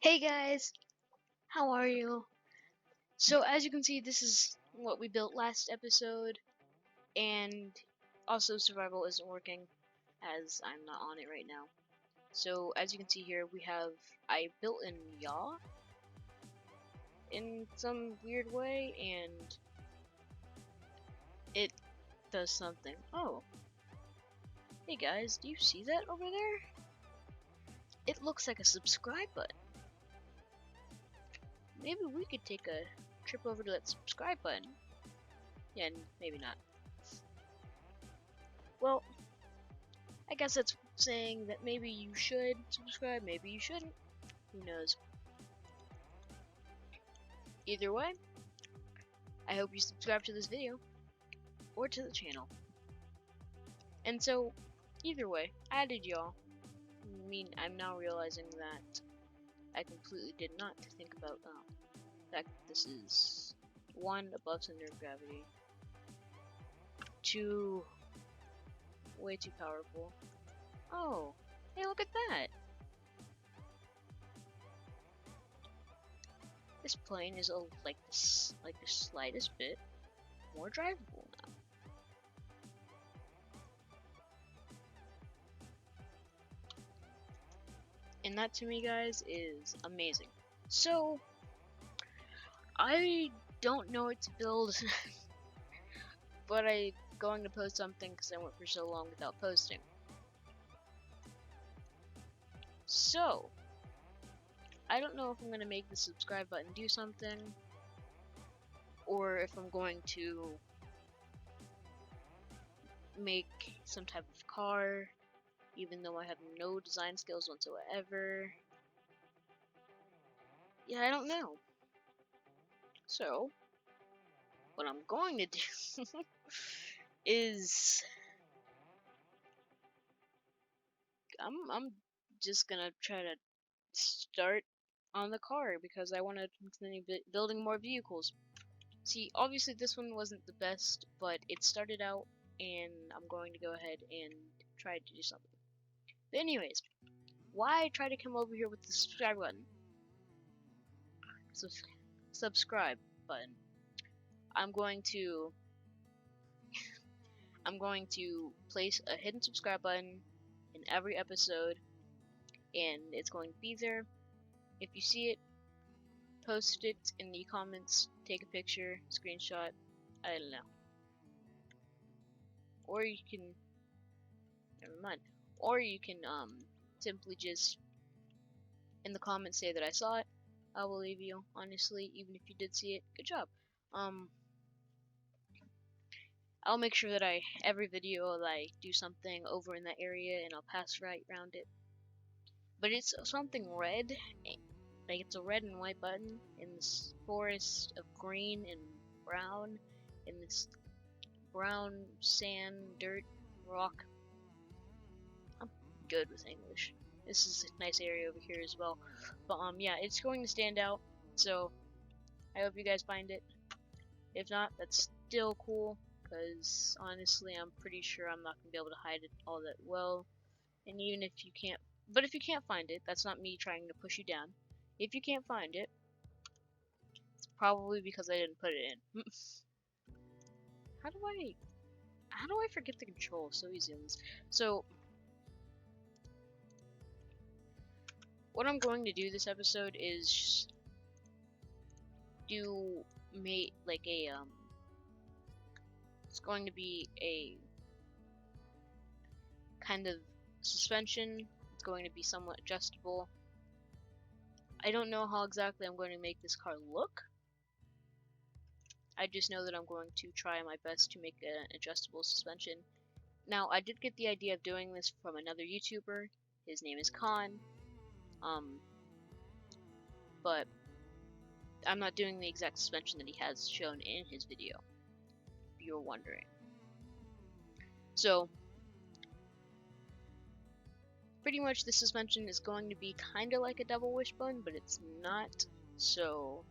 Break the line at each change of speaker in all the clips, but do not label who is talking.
Hey guys, how are you? So as you can see, this is what we built last episode, and also survival isn't working as I'm not on it right now. So as you can see here, I built in Yaw in some weird way, and it does something. Oh, hey guys, do you see that over there? It looks like a subscribe button. Maybe we could take a trip over to that subscribe button. Yeah, maybe not. Well, I guess that's saying that maybe you should subscribe, maybe you shouldn't. Who knows? Either way, I hope you subscribe to this video or to the channel. And so, either way, I added y'all. I mean, I'm now realizing that I completely did not think about the fact that this is 1, above center of gravity, 2, way too powerful. Oh, hey, look at that! This plane is like the slightest bit more drivable now. And that to me, guys, is amazing. So, I don't know what to build, but I'm going to post something because I went for so long without posting. So, I don't know if I'm going to make the subscribe button do something, or if I'm going to make some type of car, even though I have no design skills whatsoever. Yeah, I don't know. So, what I'm going to do is I'm just gonna try to start on the car because I want to continue building more vehicles. See, obviously this one wasn't the best, but it started out, and I'm going to go ahead and try to do something. But anyways, why try to come over here with the subscribe button? So, subscribe button. I'm going to place a hidden subscribe button in every episode, and it's going to be there. If you see it, post it in the comments, take a picture, screenshot, I don't know. Or you can, never mind. Or you can simply just in the comments say that I saw it. I will believe you, honestly, even if you did see it. Good job. I'll make sure that every video that I do something over in that area and I'll pass right around it. But it's something red, like it's a red and white button in this forest of green and brown, in this brown sand, dirt, rock. I'm good with English. This is a nice area over here as well. But yeah, it's going to stand out. So I hope you guys find it. If not, that's still cool, because honestly, I'm pretty sure I'm not gonna be able to hide it all that well. And even if you can't, but if you can't find it, that's not me trying to push you down. If you can't find it, it's probably because I didn't put it in. How do I forget the control so easy on this? So what I'm going to do this episode is do like a it's going to be a kind of suspension. It's going to be somewhat adjustable. I don't know how exactly I'm going to make this car look. I just know that I'm going to try my best to make an adjustable suspension. Now, I did get the idea of doing this from another YouTuber. His name is Khan. But I'm not doing the exact suspension that he has shown in his video, if you were wondering. So, pretty much the suspension is going to be kind of like a double wishbone, but it's not. So,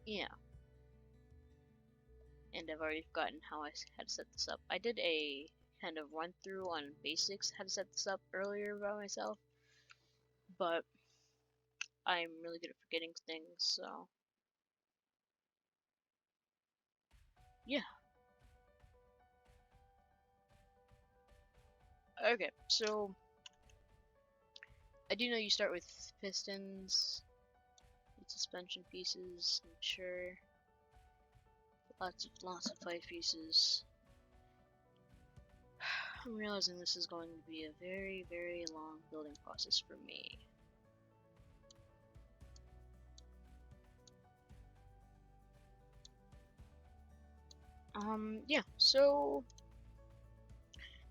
yeah. And I've already forgotten how how to set this up. I did a kind of run through on basics how to set this up earlier by myself, but I'm really good at forgetting things, so yeah. Okay, so I do know you start with pistons, and suspension pieces, I'm sure. Lots of pipe pieces. I'm realizing this is going to be a very, very long building process for me. Yeah, so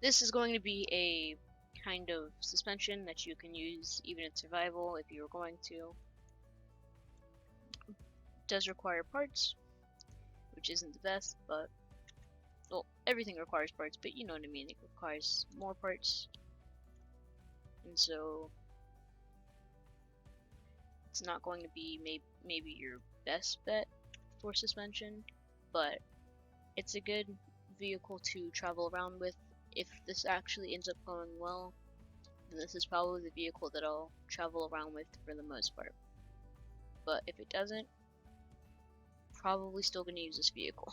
this is going to be a kind of suspension that you can use even in survival if you're going to. It does require parts, which isn't the best, but well, everything requires parts, but you know what I mean, it requires more parts. And so it's not going to be maybe your best bet for suspension, but it's a good vehicle to travel around with. If this actually ends up going well, then this is probably the vehicle that I'll travel around with for the most part. But if it doesn't, probably still gonna use this vehicle.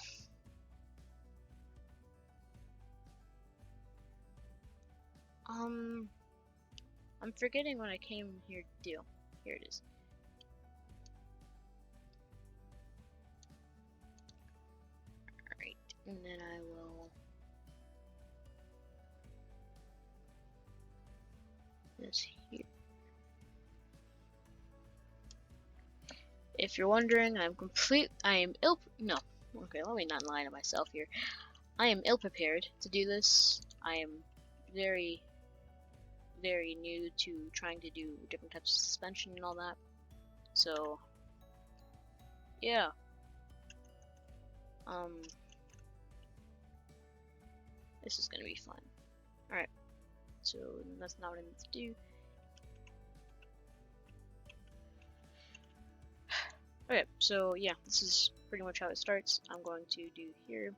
I'm forgetting what I came here to do. Here it is. Alright, and then I will this here. If you're wondering, I am no. Okay, let me not lie to myself here. I am ill prepared to do this. I am very, very new to trying to do different types of suspension and all that. So, yeah. This is gonna be fun. Alright, so that's not what I need to do. Okay, so yeah, this is pretty much how it starts. I'm going to do here.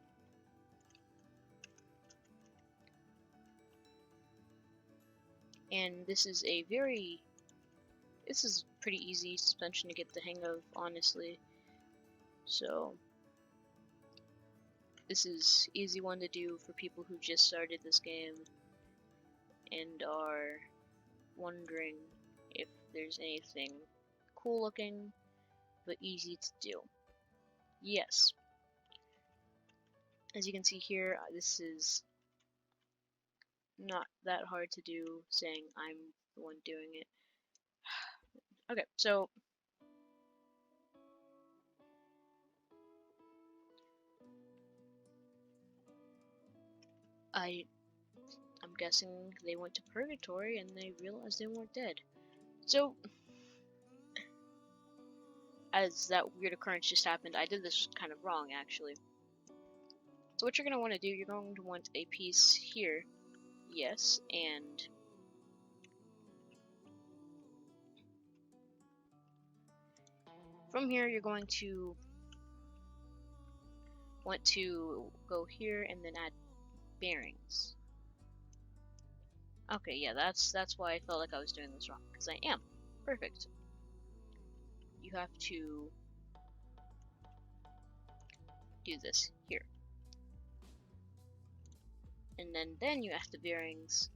And this is pretty easy suspension to get the hang of, honestly. So this is easy one to do for people who just started this game and are wondering if there's anything cool looking but easy to do. Yes. As you can see here, this is not that hard to do, saying I'm the one doing it. Okay, so I'm guessing they went to purgatory and they realized they weren't dead. So as that weird occurrence just happened, I did this kind of wrong actually. So what you're going to want to do, you're going to want a piece here, yes, and from here you're going to want to go here and then add bearings. Okay, yeah, that's why I felt like I was doing this wrong, because I am. Perfect. You have to do this here. And then you add the bearings,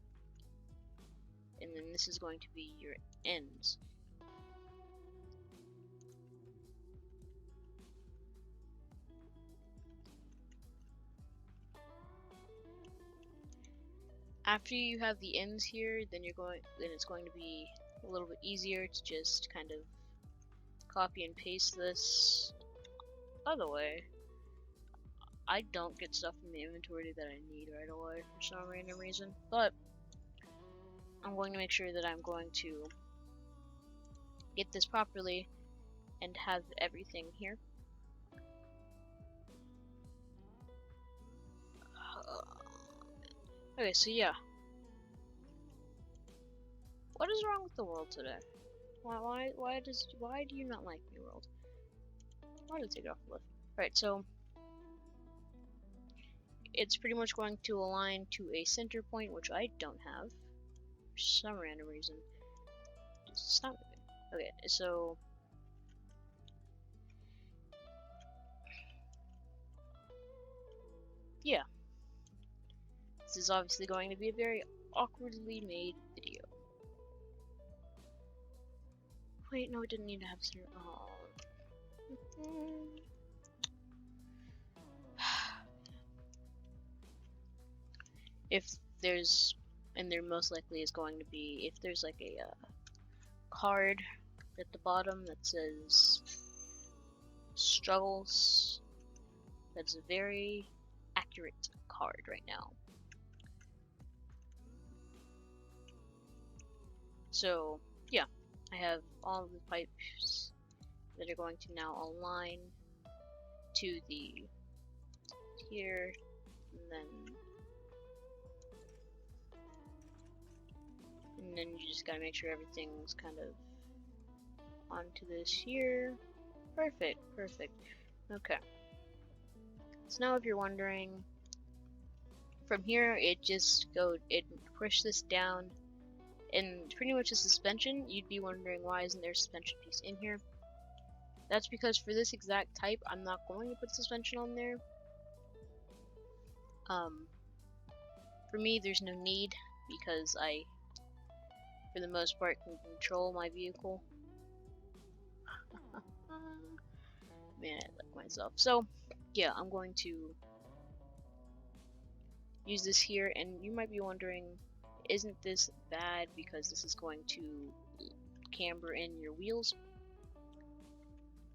and then this is going to be your ends. After you have the ends here, then it's going to be a little bit easier to just kind of copy and paste this. By the way, I don't get stuff in the inventory that I need right away for some random reason, but I'm going to make sure that I'm going to get this properly and have everything here. Okay, so yeah. What is wrong with the world today? Why do you not like me, world? Why did I take it off the list? Right, so it's pretty much going to align to a center point, which I don't have for some random reason. Stop moving. Okay, so yeah, this is obviously going to be a very awkwardly made video. Wait, no, it didn't need to have zero. Oh. If there's, and there most likely is going to be, if there's like a card at the bottom that says struggles, that's a very accurate card right now. So yeah, I have all the pipes that are going to now align to the here, and then you just gotta make sure everything's kind of onto this here. Perfect, perfect. Okay. So now if you're wondering, from here it push this down, and pretty much a suspension. You'd be wondering, why isn't there a suspension piece in here? That's because for this exact type, I'm not going to put suspension on there. For me, there's no need, because I, for the most part, can control my vehicle. Man, I like myself. So, yeah, I'm going to use this here, and you might be wondering, isn't this bad because this is going to camber in your wheels?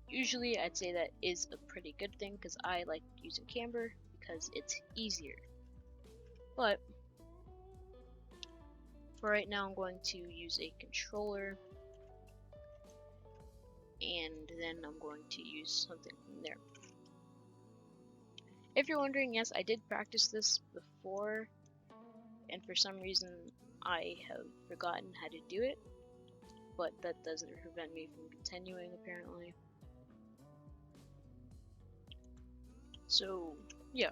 Usually I'd say that is a pretty good thing, because I like using camber because it's easier. But for right now, I'm going to use a controller, and then I'm going to use something from there. If you're wondering, yes, I did practice this before, and for some reason I have forgotten how to do it, but that doesn't prevent me from continuing, apparently. So yeah,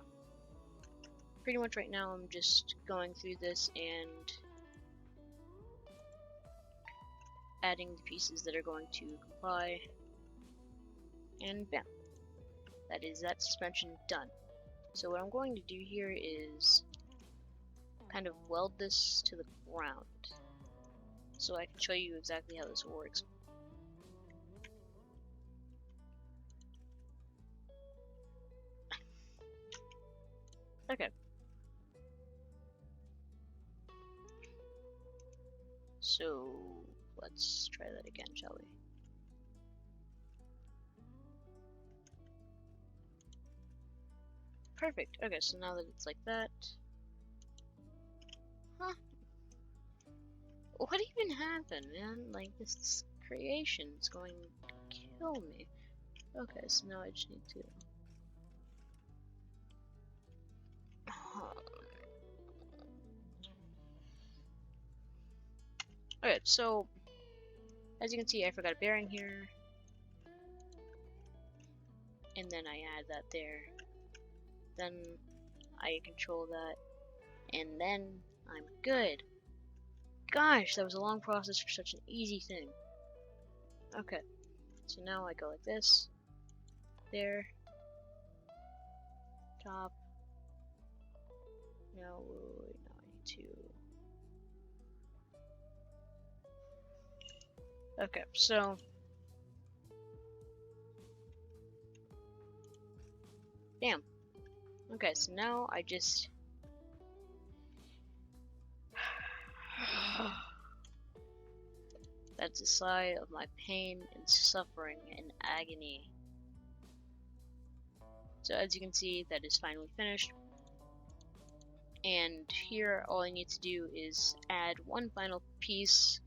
pretty much right now I'm just going through this and adding the pieces that are going to comply, and bam, that is that suspension done. So what I'm going to do here is kind of weld this to the ground so I can show you exactly how this works. Okay. So let's try that again, shall we? Perfect. Okay, so now that it's like that. Huh? What even happened, man? Like, this creation is going to kill me. Okay, so now I just need to... Okay, so as you can see, I forgot a bearing here, and then I add that there. Then I control that, and then I'm good. Gosh, that was a long process for such an easy thing. Okay, so now I go like this, there, top. Now I need to. Okay, so damn. Okay, so now I just that's a sigh of my pain and suffering and agony. So as you can see, that is finally finished. And here all I need to do is add one final piece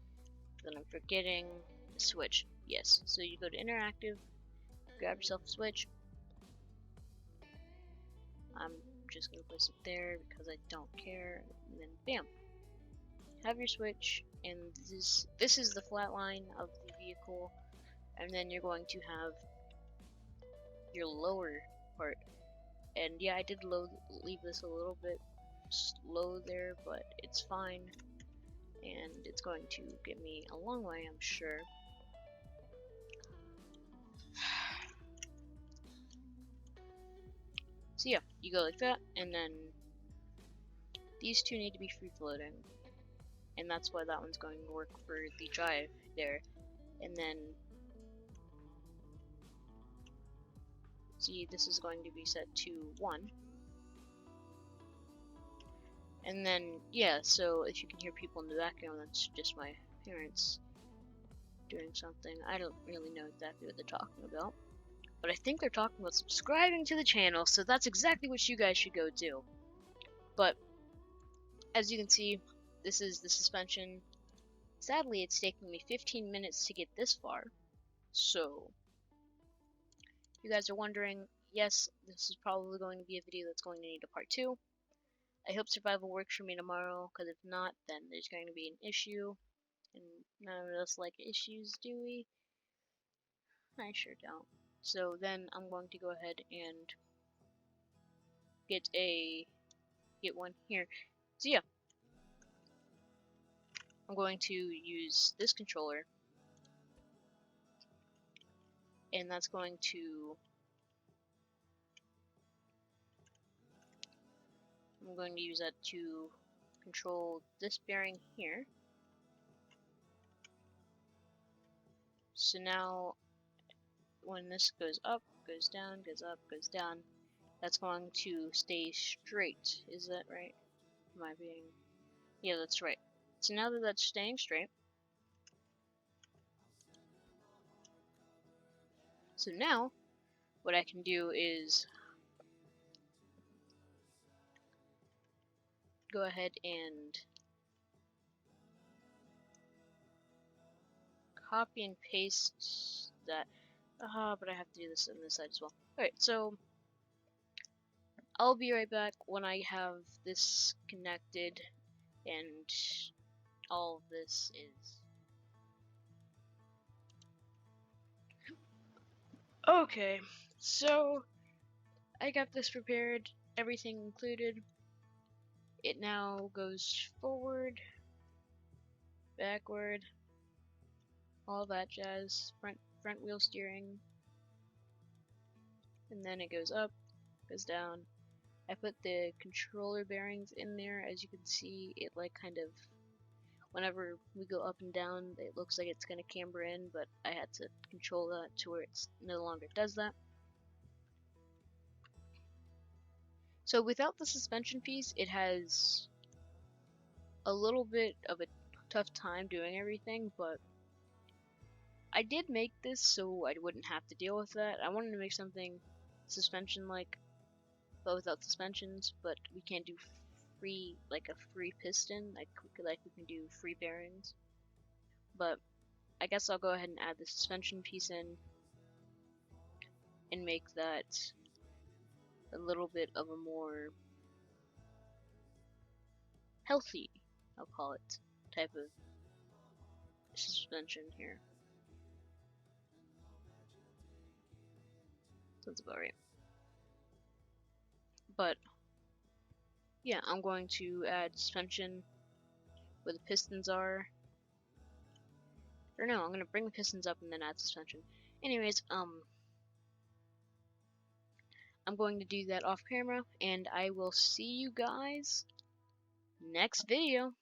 that I'm forgetting, the switch. Yes, so you go to interactive, grab yourself a switch. I'm just gonna place it there because I don't care, and then bam, have your switch, and this is the flat line of the vehicle, and then you're going to have your lower part. And yeah, I did leave this a little bit slow there, but it's fine. and it's going to get me a long way, I'm sure. So yeah, you go like that, and then these two need to be free floating, and that's why that one's going to work for the drive there. And then see, this is going to be set to 1. And then, yeah, so if you can hear people in the background, that's just my parents doing something. I don't really know exactly what they're talking about, but I think they're talking about subscribing to the channel, so that's exactly what you guys should go do. But as you can see, this is the suspension. Sadly, it's taking me 15 minutes to get this far, so if you guys are wondering, yes, this is probably going to be a video that's going to need a part 2. I hope survival works for me tomorrow, because if not, then there's going to be an issue, and none of us like issues, do we? I sure don't. So then I'm going to go ahead and get one here. So yeah, I'm going to use this controller, and that's going to I'm going to use that to control this bearing here. So now when this goes up, goes down, goes up, goes down, that's going to stay straight. Is that right? Am I being... Yeah, that's right. So now that that's staying straight, so now what I can do is go ahead and copy and paste that. But I have to do this on this side as well. Alright, so I'll be right back when I have this connected and all of this is... Okay, so I got this prepared, everything included. It now goes forward, backward, all that jazz, front wheel steering, and then it goes up, goes down. I put the controller bearings in there. As you can see, it like kind of, whenever we go up and down, it looks like it's gonna camber in, but I had to control that to where it's no longer does that. So without the suspension piece, it has a little bit of a tough time doing everything, but I did make this so I wouldn't have to deal with that. I wanted to make something suspension-like, but without suspensions, but we can't do free, like a free piston, like we can do free bearings. But I guess I'll go ahead and add the suspension piece in and make that a little bit of a more healthy, I'll call it, type of suspension here. Sounds about right. But yeah, I'm going to add suspension where the pistons are. Or no, I'm gonna bring the pistons up and then add suspension. Anyways, I'm going to do that off camera, and I will see you guys next video.